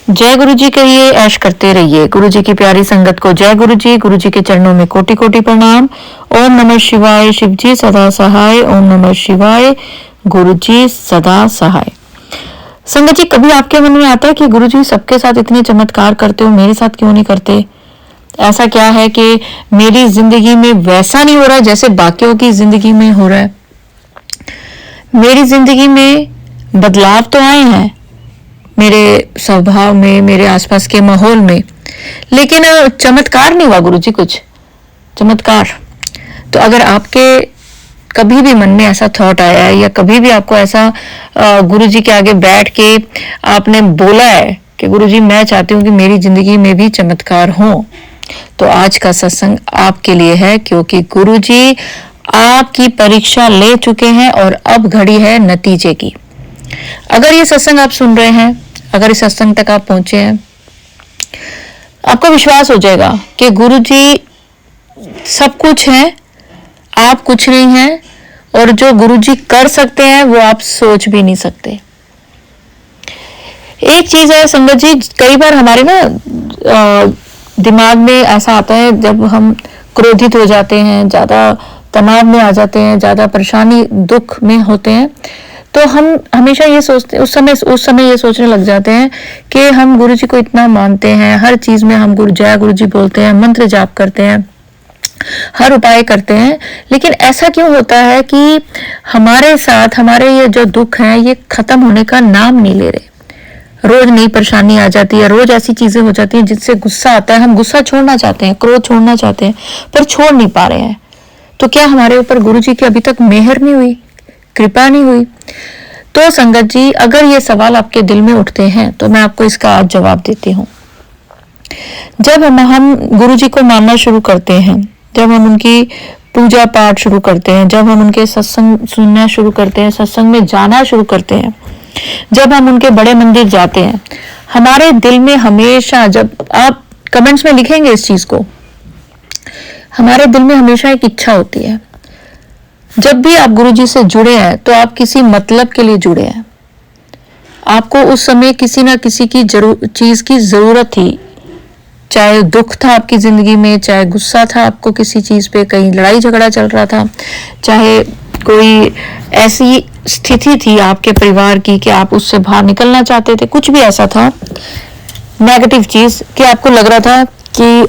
जय गुरु जी कहिए, ऐश करते रहिए। गुरु जी की प्यारी संगत को जय गुरु जी के चरणों में कोटि कोटि प्रणाम। ओम नमः शिवाय, शिव जी सदा सहाय। ओम नमः शिवाय, गुरु जी सदा सहाय। संगत जी, कभी आपके मन में आता है कि गुरु जी सबके साथ इतने चमत्कार करते हो, मेरे साथ क्यों नहीं करते? ऐसा क्या है कि मेरी जिंदगी में वैसा नहीं हो रहा जैसे बाकियों की जिंदगी में हो रहा है? मेरी जिंदगी में बदलाव तो आए हैं, मेरे स्वभाव में, मेरे आसपास के माहौल में, लेकिन चमत्कार नहीं हुआ गुरु जी, कुछ चमत्कार। तो अगर आपके कभी भी मन में ऐसा थॉट आया है या कभी भी आपको ऐसा गुरु जी के आगे बैठ के आपने बोला है कि गुरु जी मैं चाहती हूँ कि मेरी जिंदगी में भी चमत्कार हो, तो आज का सत्संग आपके लिए है, क्योंकि गुरु जी आपकी परीक्षा ले चुके हैं और अब घड़ी है नतीजे की। अगर ये सत्संग आप सुन रहे हैं, अगर इस सत्संग तक आप पहुंचे हैं, आपको विश्वास हो जाएगा कि गुरु जी सब कुछ है, आप कुछ नहीं है, और जो गुरु जी कर सकते हैं वो आप सोच भी नहीं सकते। एक चीज है संगत जी, कई बार हमारे ना दिमाग में ऐसा आता है, जब हम क्रोधित हो जाते हैं, ज्यादा तनाव में आ जाते हैं, ज्यादा परेशानी दुख में होते हैं, तो हम हमेशा ये सोचते, उस समय ये सोचने लग जाते हैं कि हम गुरु जी को इतना मानते हैं, हर चीज में हम जय गुरु जी बोलते हैं, मंत्र जाप करते हैं, हर उपाय करते हैं, लेकिन ऐसा क्यों होता है कि हमारे साथ हमारे ये जो दुख है ये खत्म होने का नाम नहीं ले रहे? रोज नई परेशानी आ जाती है, रोज ऐसी चीजें हो जाती हैं जिससे गुस्सा आता है, हम गुस्सा छोड़ना चाहते हैं, क्रोध छोड़ना चाहते हैं, पर छोड़ नहीं पा रहे हैं। तो क्या हमारे ऊपर गुरु जी की अभी तक मेहर नहीं हुई, कृपा नहीं हुई? तो संगत जी, अगर ये सवाल आपके दिल में उठते हैं तो मैं आपको इसका आज जवाब देती हूँ। जब हम गुरु जी को मानना शुरू करते हैं, जब हम उनकी पूजा पाठ शुरू करते हैं, जब हम उनके सत्संग सुनना शुरू करते हैं, सत्संग में जाना शुरू करते हैं, जब हम उनके बड़े मंदिर जाते हैं, हमारे दिल में हमेशा, जब आप कमेंट्स में लिखेंगे इस चीज को, हमारे दिल में हमेशा एक इच्छा होती है। जब भी आप गुरु जी से जुड़े हैं तो आप किसी मतलब के लिए जुड़े हैं। आपको उस समय किसी ना किसी की चीज की जरूरत थी, चाहे दुख था आपकी जिंदगी में, चाहे गुस्सा था आपको किसी चीज पे, कहीं लड़ाई झगड़ा चल रहा था, चाहे कोई ऐसी स्थिति थी आपके परिवार की कि आप उससे बाहर निकलना चाहते थे, कुछ भी ऐसा था नेगेटिव चीज कि आपको लग रहा था कि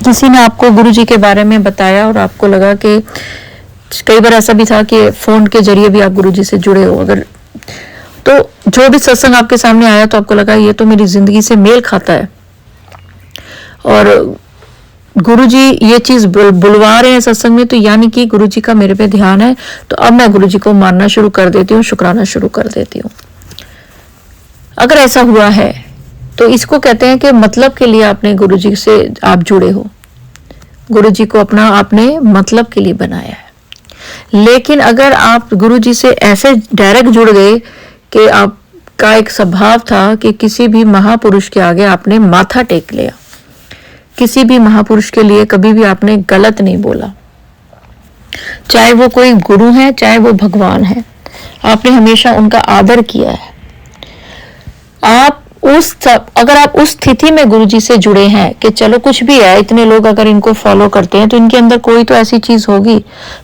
किसी ने आपको गुरु जी के बारे में बताया और आपको लगा कि, कई बार ऐसा भी था कि फोन के जरिए भी आप गुरु जी से जुड़े हो, अगर तो जो भी सत्संग आपके सामने आया तो आपको लगा ये तो मेरी जिंदगी से मेल खाता है और गुरु जी ये चीज बुलवा रहे हैं सत्संग में, तो यानी कि गुरु जी का मेरे पे ध्यान है, तो अब मैं गुरु जी को मानना शुरू कर देती हूँ, शुक्राना शुरू कर देती हूँ। अगर ऐसा हुआ है तो इसको कहते हैं कि मतलब के लिए आपने गुरु जी से आप जुड़े हो, गुरु जी को अपना आपने मतलब के लिए बनाया है। लेकिन अगर आप गुरु जी से ऐसे डायरेक्ट जुड़ गए कि आपका एक स्वभाव था कि किसी भी महापुरुष के आगे आपने माथा टेक लिया, किसी भी महापुरुष के लिए कभी भी आपने गलत नहीं बोला, चाहे वो कोई गुरु है चाहे वो भगवान है, आपने हमेशा उनका आदर किया है। अगर आप उस स्थिति में गुरु जी से जुड़े हैं कि चलो कुछ भी है, इतने लोग अगर इनको फॉलो करते हैं तो इनके अंदर कोई तो ऐसी चीज होगी,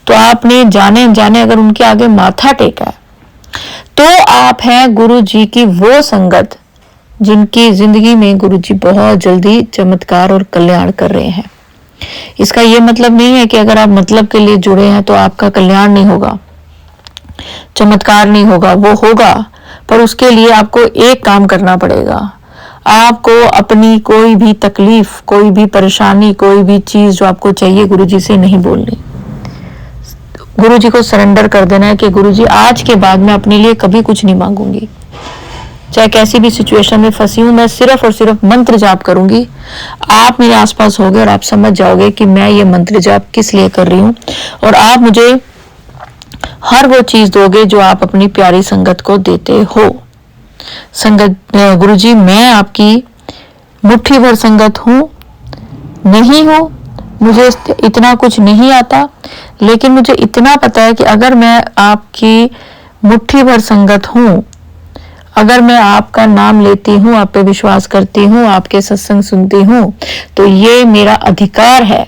तो आपने जाने जाने अगर उनके आगे माथा टेका है, तो आप हैं गुरु जी की वो संगत जिनकी जिंदगी में गुरु जी बहुत जल्दी चमत्कार और कल्याण कर रहे हैं। इसका ये मतलब नहीं है कि अगर आप मतलब के लिए जुड़े हैं तो आपका कल्याण नहीं होगा, चमत्कार नहीं होगा, वो होगा, पर उसके लिए आपको एक काम करना पड़ेगा। आपको अपनी कोई भी तकलीफ, कोई भी परेशानी, कोई भी चीज जो आपको चाहिए गुरु जी से नहीं बोलनी, गुरु जी को सरेंडर कर देना है कि गुरु जी आज के बाद मैं अपने लिए कभी कुछ नहीं मांगूंगी, चाहे कैसी भी सिचुएशन में फंसी हूं, मैं सिर्फ और सिर्फ मंत्र जाप करूंगी। आप मेरे आसपास होगे और आप समझ जाओगे कि मैं ये मंत्र जाप किस लिए कर रही हूँ, और आप मुझे हर वो चीज दोगे जो आप अपनी प्यारी संगत को देते हो। संगत गुरु जी, मैं आपकी मुट्ठी भर संगत हूँ, नहीं हूँ, मुझे इतना कुछ नहीं आता, लेकिन मुझे इतना पता है कि अगर मैं आपकी मुट्ठी भर संगत हूँ, अगर मैं आपका नाम लेती हूँ, आप पे विश्वास करती हूँ, आपके सत्संग सुनती हूँ, तो ये मेरा अधिकार है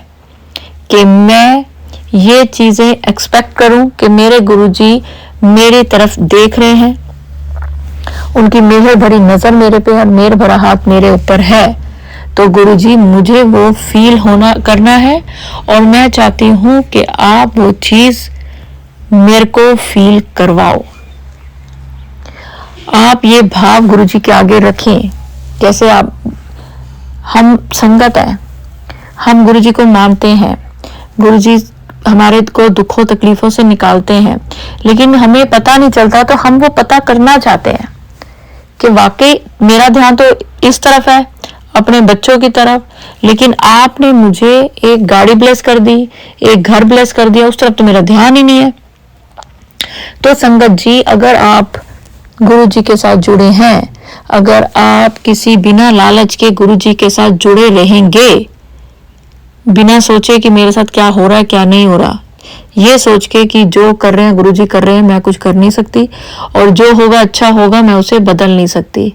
कि मैं ये चीजें एक्सपेक्ट करूं कि मेरे गुरुजी मेरी तरफ देख रहे हैं, उनकी मेहर भरी नजर मेरे पे और मेहर भरा हाथ मेरे ऊपर है। तो गुरुजी मुझे वो फील होना करना है और मैं चाहती हूँ कि आप वो चीज मेरे को फील करवाओ। आप ये भाव गुरुजी के आगे रखें। जैसे आप, हम संगत है, हम गुरुजी को मानते हैं, गुरुजी हमारे को दुखों तकलीफों से निकालते हैं, लेकिन हमें पता नहीं चलता, तो हम वो पता करना चाहते हैं कि वाकई मेरा ध्यान तो इस तरफ है, अपने बच्चों की तरफ, लेकिन आपने मुझे एक गाड़ी ब्लेस कर दी, एक घर ब्लेस कर दिया, उस तरफ तो मेरा ध्यान ही नहीं है। तो संगत जी, अगर आप गुरु जी के साथ जुड़े हैं, अगर आप किसी बिना लालच के गुरु जी के साथ जुड़े रहेंगे, बिना सोचे कि मेरे साथ क्या हो रहा है क्या नहीं हो रहा, ये सोच के कि जो कर रहे हैं गुरु जी कर रहे हैं, मैं कुछ कर नहीं सकती, और जो होगा अच्छा होगा, मैं उसे बदल नहीं सकती,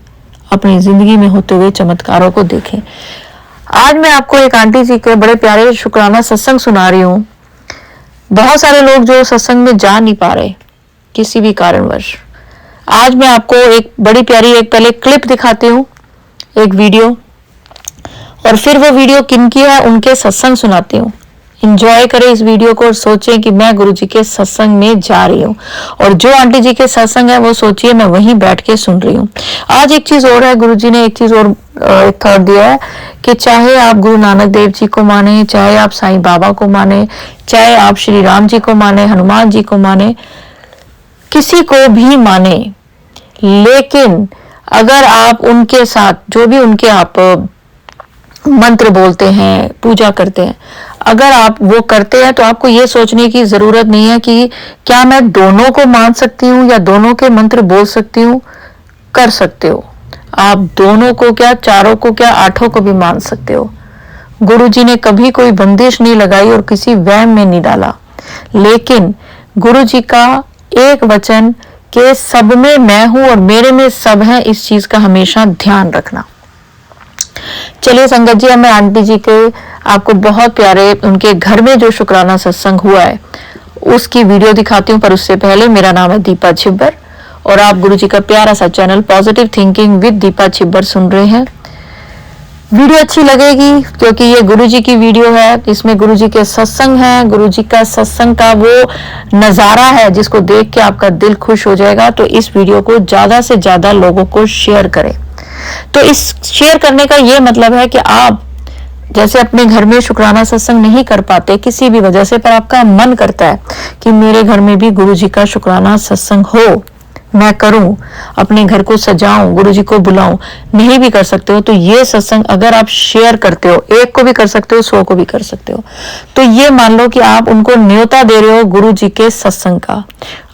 अपनी जिंदगी में होते हुए चमत्कारों को देखें। आज मैं आपको एक आंटी जी के बड़े प्यारे शुक्राना सत्संग सुना रही हूँ। बहुत सारे लोग जो सत्संग में जा नहीं पा रहे किसी भी कारणवश, आज मैं आपको एक बड़ी प्यारी एक पहले क्लिप दिखाती हूँ, एक वीडियो, और फिर वो वीडियो किनकी है उनके सत्संग सुनाती हूँ। इंजॉय करें इस वीडियो को और सोचें कि मैं गुरु जी के सत्संग में जा रही हूँ, और जो आंटी जी के सत्संग है वो सोचिए मैं वहीं बैठ के सुन रही हूँ। आज एक चीज और है, गुरु जी ने एक चीज और एक थॉट दिया है कि चाहे आप गुरु नानक देव जी को माने, चाहे आप साईं बाबा को माने, चाहे आप श्री राम जी को माने, हनुमान जी को माने, किसी को भी माने, लेकिन अगर आप उनके साथ जो भी उनके आप मंत्र बोलते हैं, पूजा करते हैं, अगर आप वो करते हैं तो आपको ये सोचने की जरूरत नहीं है कि क्या मैं दोनों को मान सकती हूँ या दोनों के मंत्र बोल सकती हूँ। कर सकते हो आप, दोनों को क्या, चारों को क्या, आठों को भी मान सकते हो। गुरु जी ने कभी कोई बंदिश नहीं लगाई और किसी वहम में नहीं डाला, लेकिन गुरु जी का एक वचन के सब में मैं हूं और मेरे में सब है, इस चीज का हमेशा ध्यान रखना। चलिए संगत जी, अब मैं आंटी जी के आपको बहुत प्यारे उनके घर में जो शुक्राना सत्संग हुआ है उसकी वीडियो दिखाती हूँ, पर उससे पहले मेरा नाम है दीपा छिब्बर और आप गुरु जी का प्यारा सा channel positive thinking with Deepa Chhibber सुन रहे हैं। वीडियो अच्छी लगेगी क्योंकि ये गुरु जी की वीडियो है, इसमें गुरु जी के सत्संग है, गुरु जी का सत्संग का वो नजारा है जिसको देख के आपका दिल खुश हो जाएगा। तो इस वीडियो को ज्यादा से ज्यादा लोगों को शेयर करें। तो इस शेयर करने का ये मतलब है कि आप जैसे अपने घर में शुक्राना सत्संग नहीं कर पाते किसी भी वजह से, पर आपका मन करता है कि मेरे घर में भी गुरु जी का शुक्राना सत्संग हो, मैं करूं, अपने घर को सजाऊं, गुरु जी को बुलाऊं, नहीं भी कर सकते हो तो ये सत्संग अगर आप शेयर करते हो, एक को भी कर सकते हो, 100 को भी कर सकते हो, तो ये मान लो कि आप उनको न्योता दे रहे हो गुरु जी के सत्संग का।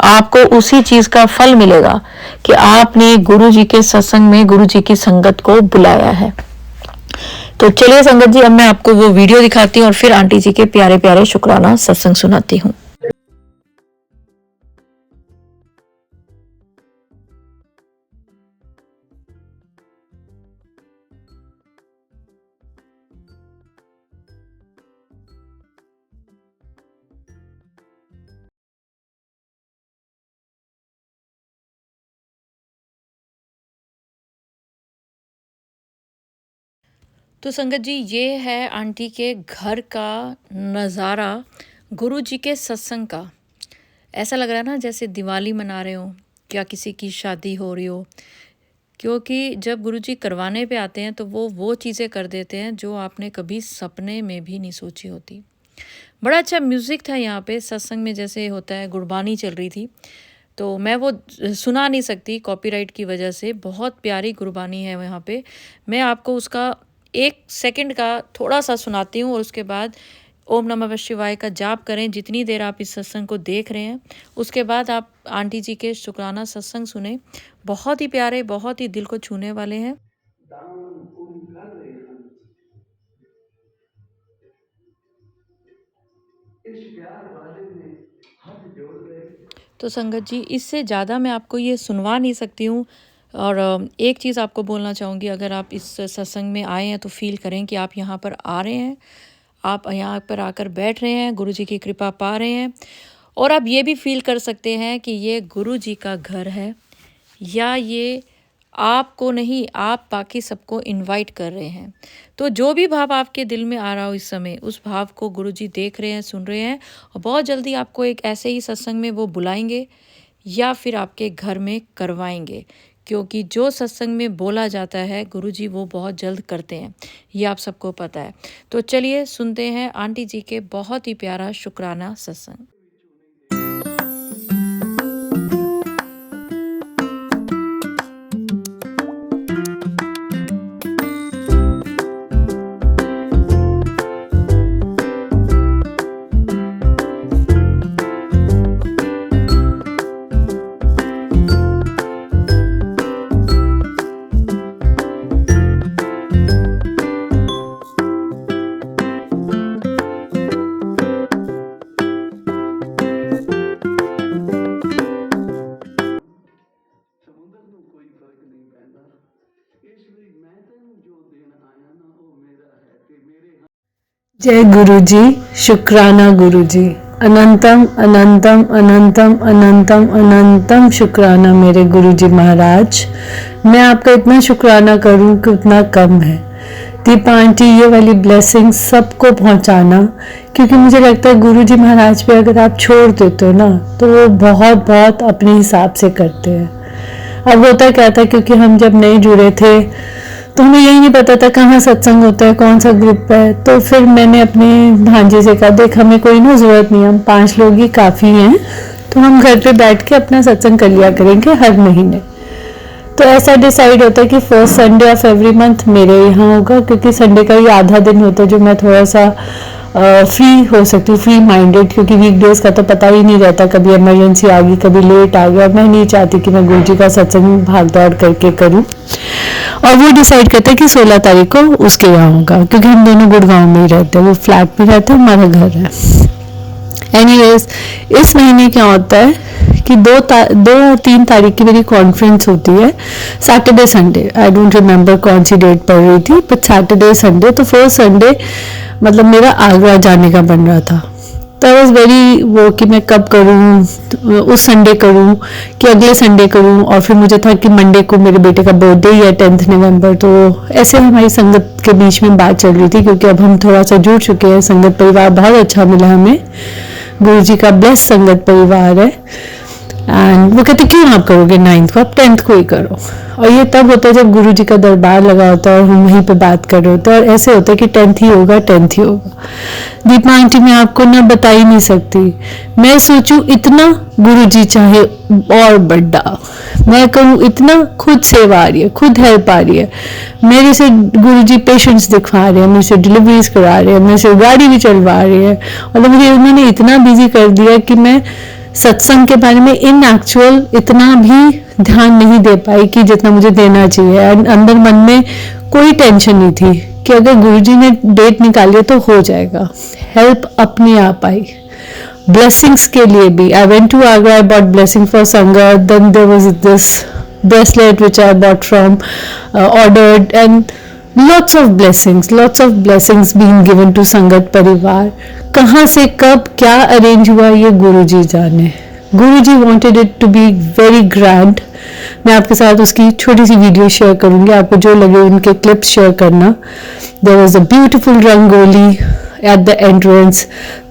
आपको उसी चीज का फल मिलेगा कि आपने गुरु जी के सत्संग में गुरु जी की संगत को बुलाया है। तो चलिए संगत जी, अब मैं आपको वो वीडियो दिखाती हूँ और फिर आंटी जी के प्यारे प्यारे शुक्राना सत्संग सुनाती हूँ। तो संगत जी, ये है आंटी के घर का नज़ारा गुरु जी के सत्संग का। ऐसा लग रहा है ना जैसे दिवाली मना रहे हो या किसी की शादी हो रही हो, क्योंकि जब गुरु जी करवाने पे आते हैं तो वो चीज़ें कर देते हैं जो आपने कभी सपने में भी नहीं सोची होती। बड़ा अच्छा म्यूज़िक था यहाँ पे सत्संग में, जैसे होता है गुरबानी चल रही थी, तो मैं वो सुना नहीं सकती कॉपीराइट की वजह से। बहुत प्यारी गुरबानी है यहाँ पे। मैं आपको उसका 1 सेकंड का थोड़ा-सा सुनाती हूँ और उसके बाद ओम नमः शिवाय का जाप करें जितनी देर आप इस सत्संग को देख रहे हैं। उसके बाद आप आंटी जी के शुक्राना सत्संग सुने, बहुत ही प्यारे, बहुत ही दिल को छूने वाले हैं। तो संगत जी, इससे ज़्यादा मैं आपको ये सुनवा नहीं सकती हूँ। और एक चीज़ आपको बोलना चाहूँगी, अगर आप इस सत्संग में आए हैं तो फील करें कि आप यहाँ पर आ रहे हैं, आप यहाँ पर आकर बैठ रहे हैं, गुरु जी की कृपा पा रहे हैं। और आप ये भी फील कर सकते हैं कि ये गुरु जी का घर है, या ये आपको नहीं, आप बाकी सबको इनवाइट कर रहे हैं। तो जो भी भाव आपके दिल में आ रहा हो इस समय, उस भाव को गुरु जी देख रहे हैं, सुन रहे हैं, और बहुत जल्दी आपको एक ऐसे ही सत्संग में वो बुलाएंगे या फिर आपके घर में करवाएंगे, क्योंकि जो सत्संग में बोला जाता है गुरु जी वो बहुत जल्द करते हैं, ये आप सबको पता है। तो चलिए सुनते हैं आंटी जी के बहुत ही प्यारा शुक्राना सत्संग। जय गुरु जी, शुक्राना गुरु जी, अनंतम अनंतम अनंतम अनंतम अनंतम शुक्राना मेरे गुरु जी महाराज। मैं आपका इतना शुक्राना करूं कि उतना कम है। दीपा आंटी, ये वाली ब्लेसिंग सबको पहुंचाना, क्योंकि मुझे लगता है गुरु जी महाराज पे अगर आप छोड़ देते हो ना, तो वो बहुत बहुत अपने हिसाब से करते हैं। अब होता क्या था, क्योंकि हम जब नए जुड़े थे तो हमें यही नहीं पता था कहाँ सत्संग होता है, कौन सा ग्रुप है। तो फिर मैंने अपने भांजे से कहा, देख हमें कोई ना जरूरत नहीं, हम 5 लोग ही काफ़ी हैं, तो हम घर पे बैठ के अपना सत्संग कर लिया करेंगे हर महीने। तो ऐसा डिसाइड होता है कि first Sunday off every month मेरे यहाँ होगा, क्योंकि संडे का ही आधा दिन होता है जो मैं थोड़ा सा फ्री हो सकती हूँ, फ्री माइंडेड, क्योंकि वीकडेज का तो पता ही नहीं रहता, कभी इमरजेंसी आ गई, कभी लेट आ गया। मैं नहीं चाहती कि मैं गुरु जी का सत्संग भाग दौड़ करके करूँ। और वो डिसाइड करते हैं कि 16 तारीख को उसके यहाँ होगा, क्योंकि हम दोनों गुड़गांव में ही रहते हैं, वो फ्लैट में रहते हैं, हमारा घर है। एनीवेज, इस महीने क्या होता है कि 2 और 3 तारीख की मेरी कॉन्फ्रेंस होती है, Saturday Sunday. I don't remember कौन सी डेट पड़ रही थी, बट सैटरडे संडे। तो फर्स्ट संडे मतलब मेरा आगरा जाने का बन रहा था। तो आई वॉज वेरी वो कि मैं कब करूँ, उस संडे करूँ कि अगले संडे करूँ। और फिर मुझे था कि मंडे को मेरे बेटे का बर्थडे ही है, 10 नवंबर। तो ऐसे हमारी संगत के बीच में बात चल रही थी, क्योंकि अब हम थोड़ा सा जुड़ चुके हैं, संगत परिवार बहुत अच्छा मिला हमें, गुरु जी का ब्लेस संगत परिवार है। एंड वो कहते क्यों आप करोगे 9th को, आप 10th को ही करो। और ये तब होता है जब गुरु जी का दरबार लगा होता है और हम वहीं पे बात कर रहे होते हैं, और ऐसे होता है कि 10th ही होगा, 10th ही होगा। दीपा आंटी, मैं आपको ना बता ही नहीं सकती, मैं सोचूं इतना गुरु जी चाहे और बड़ा, मैं कहूँ इतना खुद सेवा आ रही है, खुद हेल्प आ रही है मेरे से। गुरु जी पेशेंट्स दिखवा रहे हैं, मेरे से डिलीवरीज करा रहे हैं, मेरे से गाड़ी भी चलवा रहे हैं। मतलब मुझे उन्होंने इतना बिजी कर दिया कि मैं सत्संग के बारे में इन एक्चुअल इतना भी ध्यान नहीं दे पाई कि जितना मुझे देना चाहिए। अंदर मन में कोई टेंशन नहीं थी कि अगर गुरुजी ने डेट निकाली तो हो जाएगा, हेल्प अपने आप आई। ब्लेसिंग्स के लिए भी I went to Agra, I bought blessing for sangat, then there was this bracelet which I bought from ordered, and lots of blessings being given to संगत परिवार। कहाँ से कब क्या अरेंज हुआ ये गुरुजी जाने। गुरुजी wanted it to be very grand। मैं आपके साथ उसकी छोटी सी वीडियो शेयर करूंगी, आपको जो लगे उनके क्लिप्स शेयर करना। There was a beautiful rangoli at the entrance,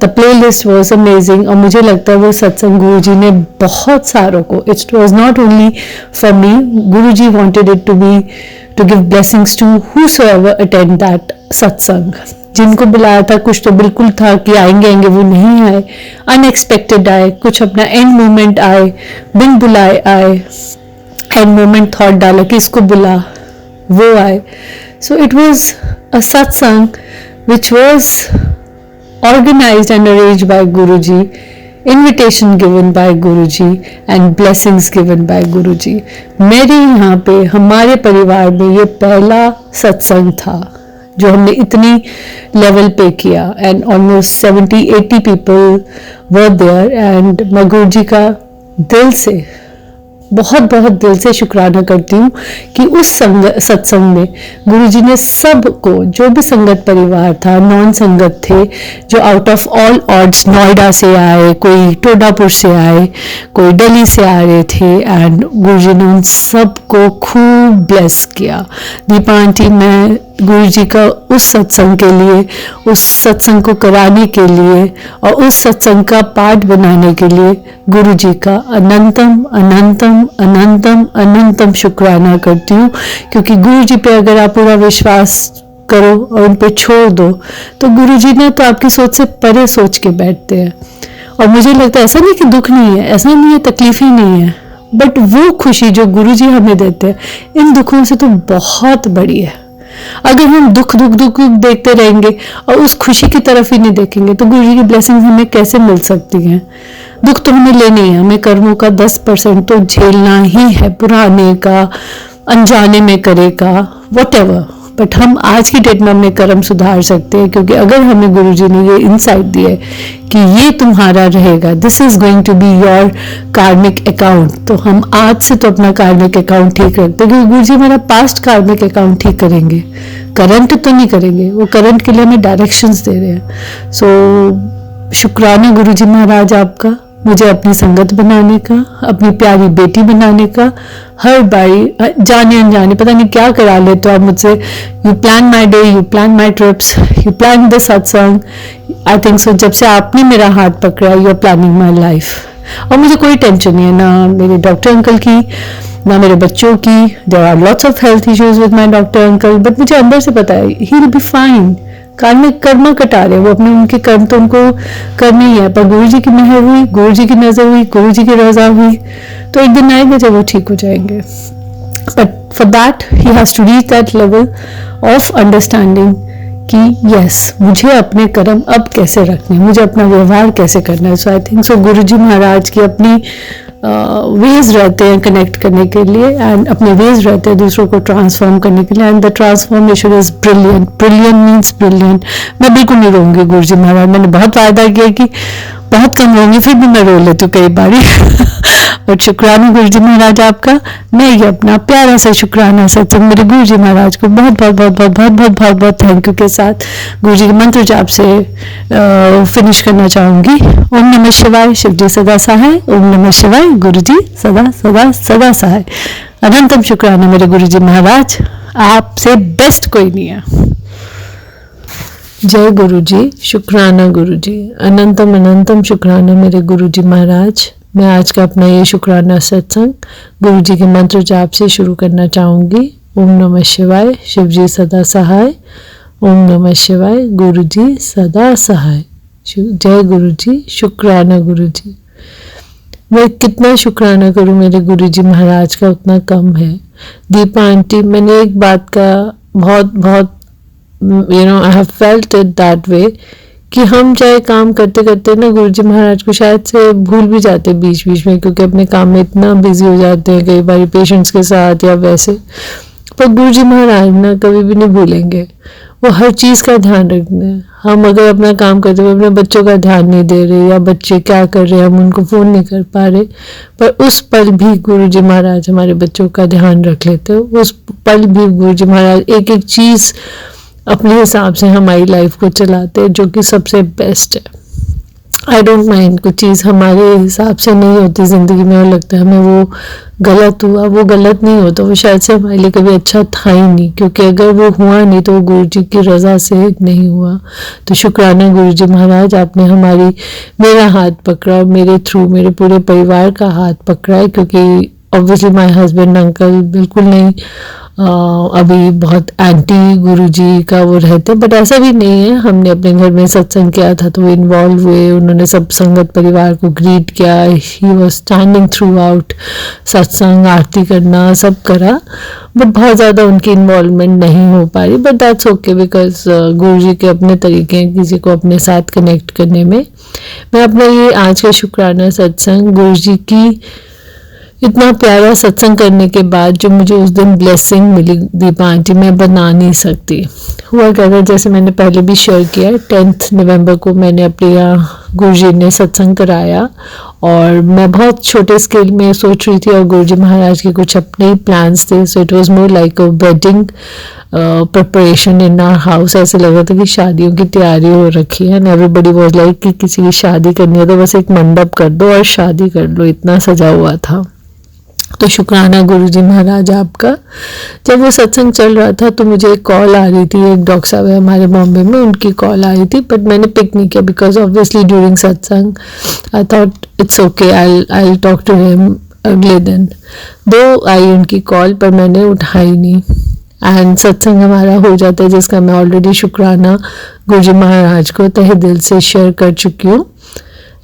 the playlist was amazing। और मुझे लगता है वो सत्संग गुरुजी ने बहुत सारों को, it was not only for me, Guruji wanted it to give blessings to whosoever attend that सत्संग। जिनको बुलाया था कुछ तो बिल्कुल था कि आएंगे, वो नहीं आए, अनएक्सपेक्टेड आए, कुछ अपना एंड मोमेंट आए, बिन बुलाए आए, एंड मोमेंट थॉट डाला कि इसको बुला, वो आए। सो इट वॉज अ सत्संग which was organized and arranged by Guruji, invitation given by Guruji and blessings given by Guruji। मेरे यहाँ पे हमारे परिवार में ये पहला सत्संग था जो हमने इतनी लेवल पे किया, and almost 70-80 people were there. And मैं गुरुजी का दिल से बहुत बहुत दिल से शुक्राना करती हूँ कि उस सत्संग में गुरुजी ने सबको, जो भी संगत परिवार था, नॉन संगत थे, जो out of all odds Noida से आए, कोई टोडापुर से आए, कोई दिल्ली से आ रहे थे, एंड गुरुजी ने उन सबको खूब ब्लेस किया। दीपा आंटी, मैं गुरुजी का उस सत्संग के लिए, उस सत्संग को कराने के लिए और उस सत्संग का पार्ट बनाने के लिए गुरुजी का अनंतम अनंतम अनंतम अनंतम शुक्राना करती हूँ। क्योंकि गुरुजी पे अगर आप पूरा विश्वास करो और उन पे छोड़ दो तो गुरुजी ने तो आपकी सोच से परे सोच के बैठते हैं। और मुझे लगता है ऐसा नहीं कि दुख नहीं है, ऐसा नहीं है तकलीफ ही नहीं है, बट वो खुशी जो गुरुजी हमें देते हैं इन दुखों से तो बहुत बड़ी है। अगर हम दुख दुख दुख दुख देखते रहेंगे और उस खुशी की तरफ ही नहीं देखेंगे तो गुरुजी की ब्लेसिंग्स हमें कैसे मिल सकती हैं। दुख तो हमें लेने ही है, हमें कर्मों का 10% तो झेलना ही है, पुराने का, अनजाने में करे का, व्हाटएवर। बट हम आज की डेट में अपने कर्म सुधार सकते हैं, क्योंकि अगर हमें गुरुजी ने ये इंसाइट दिया है कि ये तुम्हारा रहेगा, this is going to be your karmic account, तो हम आज से तो अपना कार्मिक अकाउंट ठीक रखते हैं, क्योंकि गुरुजी हमारा पास्ट कार्मिक अकाउंट ठीक करेंगे, करंट तो नहीं करेंगे। वो करंट के लिए हमें डायरेक्शंस दे रहे हैं। सो शुक्राना गुरुजी महाराज आपका, मुझे अपनी संगत बनाने का, अपनी प्यारी बेटी बनाने का। हर बारी जाने अनजाने पता नहीं क्या करा लेते हो आप मुझसे। You plan my day, you plan my trips, you plan the satsang. I think so जब से आपने मेरा हाथ पकड़ा, you are planning my life. और मुझे कोई टेंशन नहीं है, ना मेरे डॉक्टर अंकल की, ना मेरे बच्चों की। There are lots of health issues with my doctor uncle, but मुझे अंदर से पता है ही विल बी फाइन। कार्मिक कर्म कटा रहे, वो अपने उनके कर्म तो उनको करनी ही है, पर गुरुजी की मेहर हुई, गुरुजी की नजर हुई, गुरुजी की रजा हुई, तो एक दिन आएंगे जब वो ठीक हो जाएंगे। But for that he has to reach that level of understanding कि यस, मुझे अपने कर्म अब कैसे रखने, मुझे अपना व्यवहार कैसे करना है। सो आई थिंक सो गुरुजी महाराज की अपनी वेज रहते हैं कनेक्ट करने के लिए, एंड अपने वेज रहते हैं दूसरों को ट्रांसफॉर्म करने के लिए, and the transformation is brilliant. Brilliant means brilliant. मैं बिल्कुल नहीं रोऊंगी गुरुजी महाराज, मैंने बहुत वायदा किया कि बहुत कम रोऊंगी, फिर भी मैं रो लेती हूँ कई बारी। बट शुक्राना गुरुजी महाराज आपका। मैं ये अपना प्यारा सा शुक्राना सत्संग मेरे गुरुजी महाराज को बहुत बहुत बहुत बहुत बहुत बहुत बहुत बहुत थैंक यू के साथ गुरुजी के मंत्र जाप से फिनिश करना चाहूंगी। ओम नमः शिवाय, शिव जी सदा सहाय। ओम नमः शिवाय, गुरुजी सदा सदा सदा सहाय। अनंतम शुक्राना मेरे गुरुजी महाराज, आपसे बेस्ट कोई नहीं है। जय गुरुजी, शुक्राना गुरुजी, अनंतम अनंतम शुक्राना मेरे गुरुजी महाराज। मैं आज का अपना ये शुक्राना सत्संग गुरुजी के मंत्र जाप से शुरू करना चाहूँगी। ओम नमः शिवाय, शिव जी सदा सहाय। ओम नमः शिवाय, गुरुजी सदा सहाय। जय गुरुजी, शुक्राना गुरुजी। मैं कितना शुक्राना करूँ मेरे गुरुजी महाराज का उतना कम है। दीपा आंटी, मैंने एक बात का बहुत बहुत I have felt it that way कि हम चाहे काम करते करते ना गुरुजी महाराज को शायद से भूल भी जाते बीच बीच में, क्योंकि अपने काम में इतना बिजी हो जाते हैं कई बार पेशेंट्स के साथ या वैसे। पर गुरुजी महाराज ना कभी भी नहीं भूलेंगे, वो हर चीज़ का ध्यान रखते हैं। हम अगर अपना काम करते हुए अपने बच्चों का ध्यान नहीं दे रहे या बच्चे क्या कर रहे हैं हम उनको फ़ोन नहीं कर पा रहे, पर उस पल भी गुरुजी महाराज हमारे बच्चों का ध्यान रख लेते हो। उस पल भी गुरुजी महाराज एक एक चीज़ अपने हिसाब से हमारी लाइफ को चलाते हैं, जो कि सबसे बेस्ट है। आई डोंट माइंड कुछ चीज़ हमारे हिसाब से नहीं होती ज़िंदगी में और लगता है हमें वो गलत हुआ, वो गलत नहीं होता, वो शायद से हमारे लिए कभी अच्छा था ही नहीं, क्योंकि अगर वो हुआ नहीं तो वो गुरुजी की रज़ा से नहीं हुआ। तो शुक्राना गुरुजी महाराज, आपने मेरा हाथ पकड़ा और मेरे थ्रू मेरे पूरे परिवार का हाथ पकड़ा है, क्योंकि ऑब्वियसली माय हस्बैंड अंकल बिल्कुल नहीं अभी बहुत एंटी गुरुजी का वो रहते, बट ऐसा भी नहीं है। हमने अपने घर में सत्संग किया था तो वो इन्वॉल्व हुए, उन्होंने सब संगत परिवार को ग्रीट किया, he was standing through out, सत्संग आरती करना सब करा, बट बहुत ज़्यादा उनकी इन्वॉल्वमेंट नहीं हो पा रही, बट दैट्स ओके बिकॉज गुरुजी के अपने तरीके हैं किसी को अपने साथ कनेक्ट करने में। मैं अपना ये आज का शुक्राना सत्संग गुरुजी की इतना प्यारा सत्संग करने के बाद जो मुझे उस दिन ब्लेसिंग मिली दीपा आंटी, मैं बना नहीं सकती। हुआ क्या था, जैसे मैंने पहले भी शेयर किया, 10 नवंबर को मैंने अपने यहाँ गुरुजी ने सत्संग कराया और मैं बहुत छोटे स्केल में सोच रही थी और गुरुजी महाराज के कुछ अपने ही प्लान्स थे. So it was more like a wedding preparation in our house. ऐसे लगा था कि शादियों की तैयारी हो रखी है. एंड एवरीबडी वाज लाइक कि किसी की शादी करनी है तो बस एक मंडप कर दो और शादी कर लो, इतना सजा हुआ था. तो शुक्राना गुरुजी महाराज आपका. जब वो सत्संग चल रहा था तो मुझे एक कॉल आ रही थी. एक डॉक्टर साहब है हमारे बॉम्बे में, उनकी कॉल आ रही थी, बट मैंने पिक नहीं किया because obviously during satsang I thought it's okay, I talk to him अगले दिन. दो आई उनकी कॉल पर मैंने उठाई नहीं. एंड सत्संग हमारा हो जाता है जिसका मैं ऑलरेडी शुक्राना गुरुजी महाराज को तहे दिल से शेयर कर चुकी हूँ.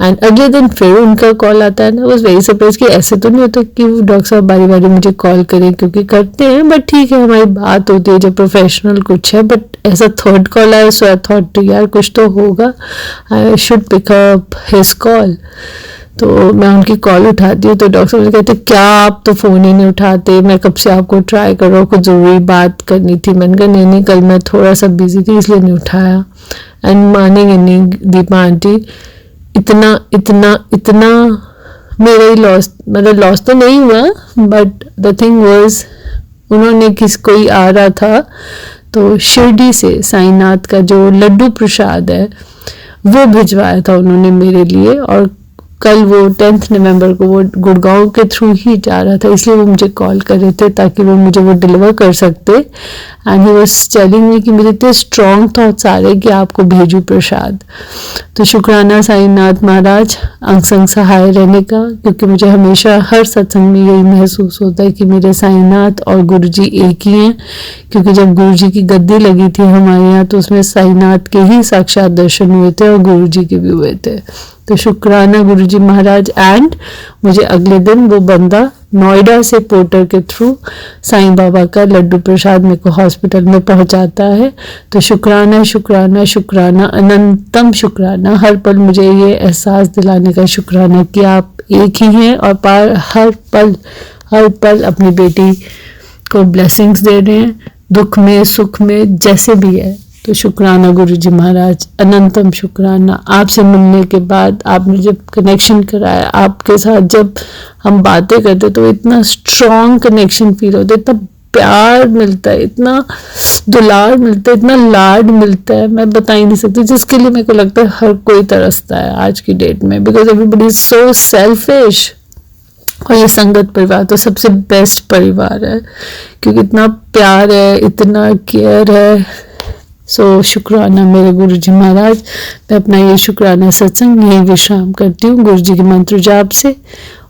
एंड अगले दिन फिर उनका कॉल आता है ना. वाज वेरी सरप्राइज कि ऐसे तो नहीं होता कि डॉक्टर साहब बारी बारी मुझे कॉल करें, क्योंकि करते हैं बट ठीक है हमारी बात होती है जब प्रोफेशनल कुछ है. बट ऐसा थर्ड कॉल आया सो आई थॉट यार कुछ तो होगा, I should pick up his call. तो मैं उनकी कॉल उठाती हूँ तो डॉक्टर साहब कहते क्या आप तो फ़ोन ही नहीं उठाते, मैं कब से आपको ट्राई कर रहा हूँ, कुछ ज़रूरी बात करनी थी. मैंने कहा नहीं कल मैं थोड़ा सा बिजी थी इसलिए नहीं उठाया. एंड मानेंगे नहीं दीपा आंटी, इतना मेरा ही लॉस, मतलब लॉस तो नहीं हुआ बट द थिंग वाज उन्होंने कोई आ रहा था तो शिरडी से साईनाथ का जो लड्डू प्रसाद है वो भिजवाया था उन्होंने मेरे लिए. और कल वो 10 नवंबर को वो गुड़गांव के थ्रू ही जा रहा था, इसलिए वो मुझे कॉल कर रहे थे ताकि वो मुझे वो डिलीवर कर सकते. And he was telling me कि मुझे इतने स्ट्रॉन्ग थॉट्स आ रहे कि आपको भेजूं प्रसाद. तो शुक्राना साईनाथ महाराज अंग संग सहाय रहने का, क्योंकि मुझे हमेशा हर सत्संग में यही महसूस होता है कि मेरे साईनाथ और गुरुजी एक ही हैं. क्योंकि जब गुरुजी की गद्दी लगी थी हमारे यहाँ तो उसमें साईनाथ के ही साक्षात दर्शन हुए थे और गुरुजी के भी हुए थे. तो शुक्राना गुरुजी महाराज. एंड मुझे अगले दिन वो बंदा नोएडा से पोर्टर के थ्रू साईं बाबा का लड्डू प्रसाद मेरे को हॉस्पिटल में पहुंचाता है. तो शुक्राना शुक्राना शुक्राना, अनंतम शुक्राना. हर पल मुझे ये एहसास दिलाने का शुक्राना कि आप एक ही हैं और हर पल अपनी बेटी को ब्लेसिंग्स दे रहे हैं, दुख में सुख में जैसे भी है. तो शुक्राना गुरुजी महाराज, अनंतम शुक्राना. आपसे मिलने के बाद आपने जब कनेक्शन कराया, आपके साथ जब हम बातें करते तो इतना स्ट्रॉन्ग कनेक्शन फील होता है, इतना प्यार मिलता है, इतना दुलार मिलता है, इतना लाड मिलता है, मैं बता ही नहीं सकती, जिसके लिए मेरे को लगता है हर कोई तरसता है आज की डेट में. Because everybody is so selfish. और ये संगत परिवार तो सबसे बेस्ट परिवार है क्योंकि इतना प्यार है, इतना केयर है. सो शुक्राना मेरे गुरुजी महाराज. मैं अपना ये शुक्राना सत्संग यही विश्राम करती हूँ गुरुजी के मंत्र जाप से.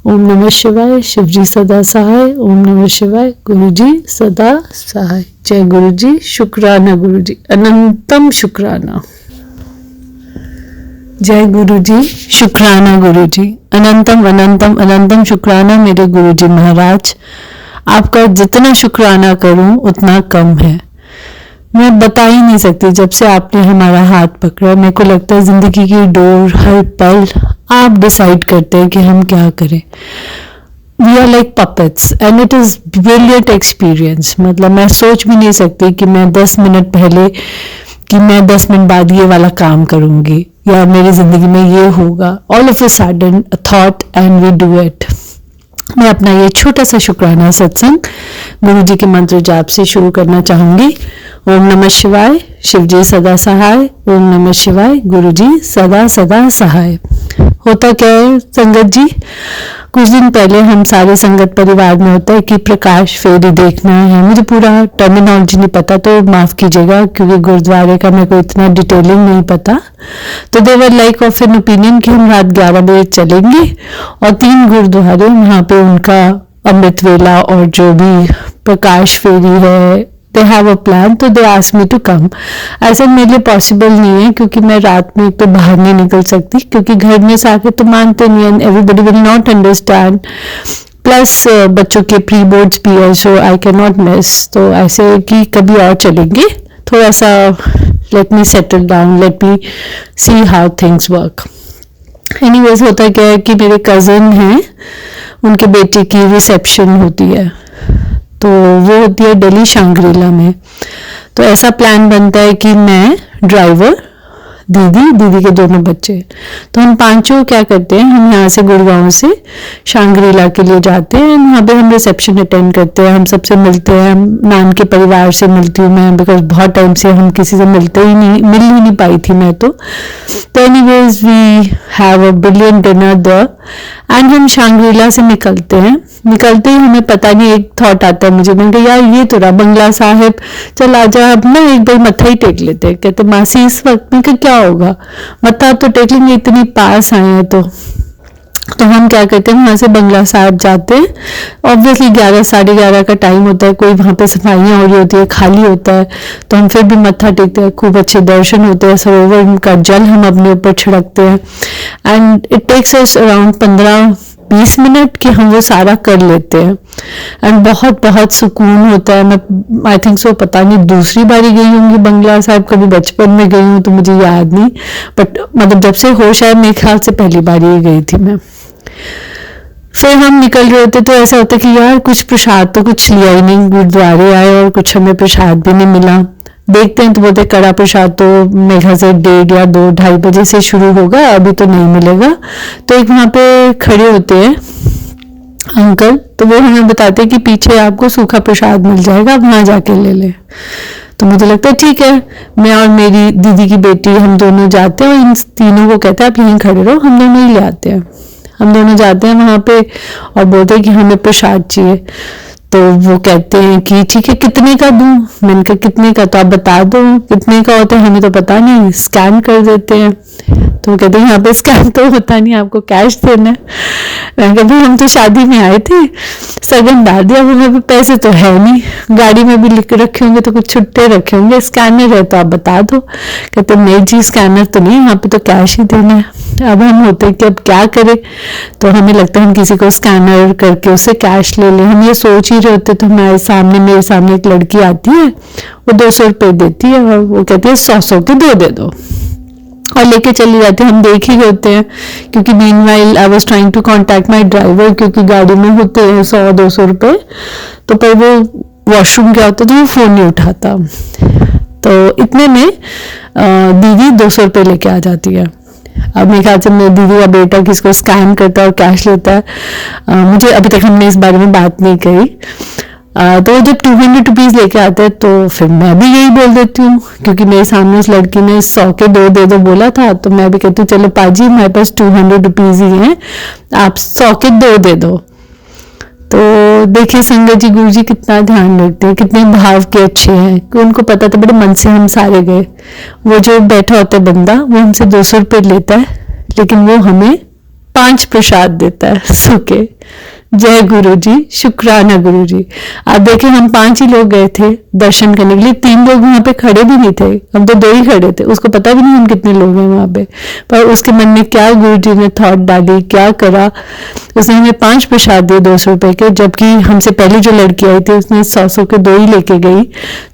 ओम नमः शिवाय. शिवजी सदा सहाय. ओम नमः शिवाय. गुरुजी सदा सहाय. जय गुरुजी. शुक्राना गुरुजी. अनंतम शुक्राना. जय गुरुजी. शुक्राना गुरुजी. अनंतम अनंतम अनंतम शुक्राना मेरे गुरुजी महाराज. आपका जितना शुक्राना करूं उतना कम है. मैं बता ही नहीं सकती, जब से आपने हमारा हाथ पकड़ा मेरे को लगता है जिंदगी की डोर हर पल आप डिसाइड करते हैं कि हम क्या करें. We are like puppets and it is brilliant experience. मतलब मैं सोच भी नहीं सकती कि मैं 10 मिनट पहले कि मैं 10 मिनट बाद ये वाला काम करूंगी या मेरी जिंदगी में ये होगा. All of a sudden a thought and we do it. मैं अपना ये छोटा सा शुक्राना सत्संग गुरुजी के मंत्र जाप से शुरू करना चाहूंगी. ओम नमः शिवाय. शिवजी सदा सहाय. ओम नमः शिवाय. गुरुजी सदा सदा सहाय. होता क्या है संगत जी, कुछ दिन पहले हम सारे संगत परिवार में होता है कि प्रकाश फेरी देखना है. मुझे पूरा टर्मिनोलॉजी नहीं पता तो माफ कीजिएगा क्योंकि गुरुद्वारे का मेरे को इतना डिटेलिंग नहीं पता. तो they were like of an opinion कि हम रात 11 बजे चलेंगे और 3 गुरुद्वारे वहाँ पे उनका अमृत वेला और जो भी प्रकाश फेरी है they have a plan. तो they asked me to come. ऐसा मेरे लिए पॉसिबल नहीं है क्योंकि मैं रात में तो बाहर नहीं निकल सकती क्योंकि घर में सारे तो मानते नहीं and everybody will not understand. Plus बच्चों के प्री बोर्ड्स भी है सो आई कैन नॉट मिस. तो ऐसे कि कभी और चलेंगे. थोड़ा सा let me settle down, let me see how things work. Anyways होता क्या है कि मेरे कजन हैं, उनके बेटे की रिसेप्शन होती है तो वो होती है दिल्ली शांग्रीला में. तो ऐसा प्लान बनता है कि मैं ड्राइवर दीदी के दोनों बच्चे। तो हम पांचों क्या करते हैं, हम यहाँ से गुड़गांव से शांग्रीला के लिए जाते हैं। वहाँ पे हम रिसेप्शन अटेंड करते हैं, हम सबसे मिलते हैं। नान के परिवार से मिलती हूँ मैं, बिकॉज बहुत टाइम से हम किसी से मिल ही नहीं पाई थी मैं। तो anyways we have a brilliant dinner there and हम शांग्रीला से निकलते हैं। निकलते ही हमें पता नहीं, एक थॉट आता है मुझे, मैंने कहा यार ये तो रहा बंगला साहिब, चल आजा अब ना एक बार मत्था ही टेक लेते हैं। कहते मासी इस वक्त में क्या होगा, मत्था तो टेक लेंगे, इतनी पास आए हैं। तो हम क्या करते हैं, वहां से बंगला साहिब जाते हैं। ऑब्वियसली 11 साढ़े 11 का टाइम होता है, कोई वहां पे सफाइयां हो रही होती है, खाली होता है। तो हम फिर भी मत्था टेकते हैं, खूब अच्छे दर्शन होते हैं, सरोवर का जल हम अपने ऊपर छिड़कते हैं and it takes us around 15-20 minute कि हम वो सारा कर लेते हैं एंड बहुत बहुत सुकून होता है। मैं आई थिंक सो पता नहीं दूसरी बारी गई होंगी बंगला साहिब, कभी बचपन में गई हूँ तो मुझे याद नहीं, बट मतलब जब से होश है मेरे ख्याल से पहली बार ही गई थी मैं। फिर हम निकल रहे होते तो ऐसा होता कि यार कुछ प्रसाद तो कुछ लिया ही नहीं, गुरुद्वारे आए और कुछ हमें प्रसाद भी नहीं मिला। देखते हैं तो बोलते कड़ा प्रसाद तो मेरे ख्याल से 1:30 या 2-2:30 बजे से शुरू होगा, अभी तो नहीं मिलेगा। तो एक वहां पे खड़े होते हैं अंकल, तो वो हमें बताते हैं कि पीछे आपको सूखा प्रसाद मिल जाएगा, आप वहां जाके ले लें। तो मुझे लगता है ठीक है, मैं और मेरी दीदी की बेटी हम दोनों जाते हैं और इन तीनों को कहते हैं आप यहीं खड़े रहो, हम दोनों ही ले आते हैं। हम दोनों जाते हैं वहां पे और बोलते हैं कि हमें प्रसाद चाहिए। तो वो कहते हैं कि ठीक है कितने का दूं, मैंने कहा कितने का, तो आप बता दो कितने का होता है, हमें तो पता नहीं, स्कैन कर देते हैं। तो वो कहते हैं यहाँ पे स्कैन तो होता नहीं, आपको कैश देना है। मैंने कहा भाई हम तो शादी में आए थे, सगन डाल दिया, वहां पे पैसे तो है नहीं, गाड़ी में भी लिख रखे होंगे तो कुछ छुट्टे रखे होंगे, स्कैनर है तो आप बता दो। कहते नहीं जी स्कैनर तो नहीं, यहाँ पे तो कैश ही देना है। अब हम होते हैं कि अब क्या करें, तो हमें लगता है हम किसी को स्कैनर करके उससे कैश ले लें। हम ये सोच ही रहे होते तो मेरे सामने एक लड़की आती है, वो 200 रुपये देती है और वो कहती है 100 के 2 दे दो और लेके चली जाती है। हम देख ही होते हैं क्योंकि meanwhile I was trying to contact my driver, क्योंकि गाड़ी में होते हैं 100-200 रुपये, तो पर वो वॉशरूम क्या होता है तो वो फोन नहीं उठाता। तो इतने में दीदी 200 रुपये लेके आ जाती है। अब मेरे ख्याल से मेरी दीदी का बेटा किसको स्कैन करता है और कैश लेता है, मुझे अभी तक हमने इस बारे में बात नहीं करी। तो जब 200 रुपीज लेके आते हैं तो फिर मैं भी यही बोल देती हूँ, क्योंकि मेरे सामने उस लड़की ने 100 के 2 दे दो बोला था, तो मैं भी कहती हूँ चलो पाजी हमारे पास 200 रुपीज ही हैं, आप 100 के 2 दे दो। तो देखिए संगत जी, गुरु जी कितना ध्यान रखते हैं, कितने भाव के अच्छे हैं कि उनको पता था बड़े मन से हम सारे गए। वो जो बैठा होता है बंदा, वो हमसे 200 रुपये लेता है, लेकिन वो हमें 5 प्रसाद देता है सूखे। जय गुरु जी, शुक्राना गुरु जी। आप देखिए हम 5 ही लोग गए थे दर्शन करने के लिए, 3 लोग वहां पे खड़े भी नहीं थे, हम तो 2 ही खड़े थे, उसको पता भी नहीं हम कितने लोग हैं वहां पे, पर उसके मन में क्या गुरु जी ने थॉट डाली, क्या करा, उसने हमें 5 प्रसाद दिए 200 रुपए के, जबकि हमसे पहले जो लड़की आई थी उसने 100 के 2 ही लेके गई।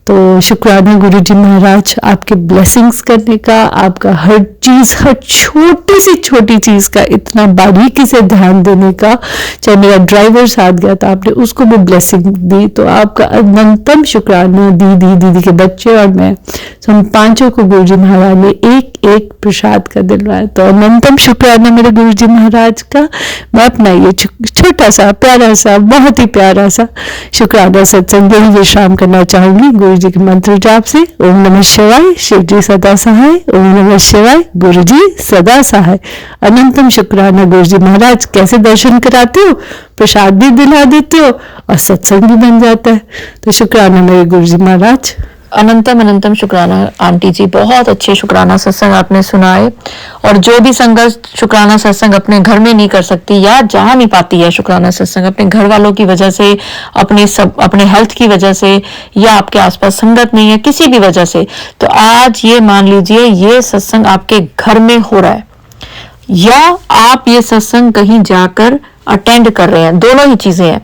तो शुक्राना गुरु जी महाराज आपके ब्लेसिंग्स करने का, आपका हर चीज, हर छोटी सी छोटी चीज का इतना बारीकी से ध्यान देने का। चाहे मेरा ड्राइवर साथ गया था, आपने उसको भी ब्लेसिंग दी, तो आपका अनंतम शुक्राना। दीदी के बच्चे और मैं, तो हम 5 को गुरु जी महाराज ने एक एक प्रसाद का दिलवाया। तो अनंतम शुक्राना मेरे गुरु जी महाराज का। मैं अपना ये छोटा सा प्यारा सा बहुत ही प्यारा सा शुक्राना सत्संग यही विश्राम करना चाहूंगी गुरु जी के मंत्र जाप से। ओम नमः शिवाय, शिव जी सदा सहाय। ओम नमः शिवाय, गुरु जी सदा सहाय। अनंतम शुक्राना गुरु जी महाराज, कैसे दर्शन कराते हो, प्रसाद भी दिला देते हो और सत्संग भी बन जाता है। तो शुक्राना मेरे गुरु जी महाराज। अनंतम अनंतम शुक्राना आंटी जी, बहुत अच्छे शुक्राना सत्संग आपने सुनाए। और जो भी संगत शुक्राना सत्संग अपने घर में नहीं कर सकती या जा नहीं पाती है शुक्राना सत्संग, अपने घर वालों की वजह से, अपने हेल्थ की वजह से, या आपके आसपास संगत नहीं है, किसी भी वजह से, तो आज ये मान लीजिए ये सत्संग आपके घर में हो रहा है या आप ये सत्संग कहीं जाकर अटेंड कर रहे हैं, दोनों ही चीजें हैं।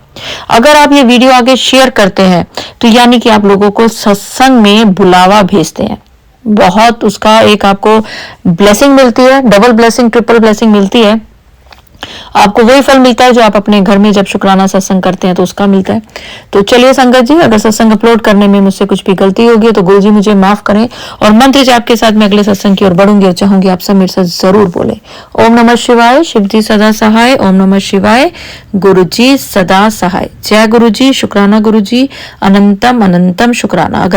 अगर आप ये वीडियो आगे शेयर करते हैं तो यानी कि आप लोगों को सत्संग में बुलावा भेजते हैं, बहुत उसका एक आपको ब्लेसिंग मिलती है, डबल ब्लेसिंग ट्रिपल ब्लेसिंग मिलती है। आपको वही फल मिलता है जो आप अपने घर में जब शुक्राना सत्संग करते हैं तो उसका मिलता है। तो चलिए संगत जी, अगर सत्संग अपलोड करने में मुझसे कुछ भी गलती होगी तो गुरु जी मुझे माफ करें, और मंत्र जाप के साथ मैं अगले सत्संग की ओर बढ़ूंगी और चाहूंगी आप सब मेरे साथ जरूर बोले। ओम नमः शिवाय, शिव जी सदा सहाय। ओम नमः शिवाय, गुरु जी सदा सहाय। जय गुरु जी, शुक्राना गुरु जी, अनंतम अनंतम शुक्राना।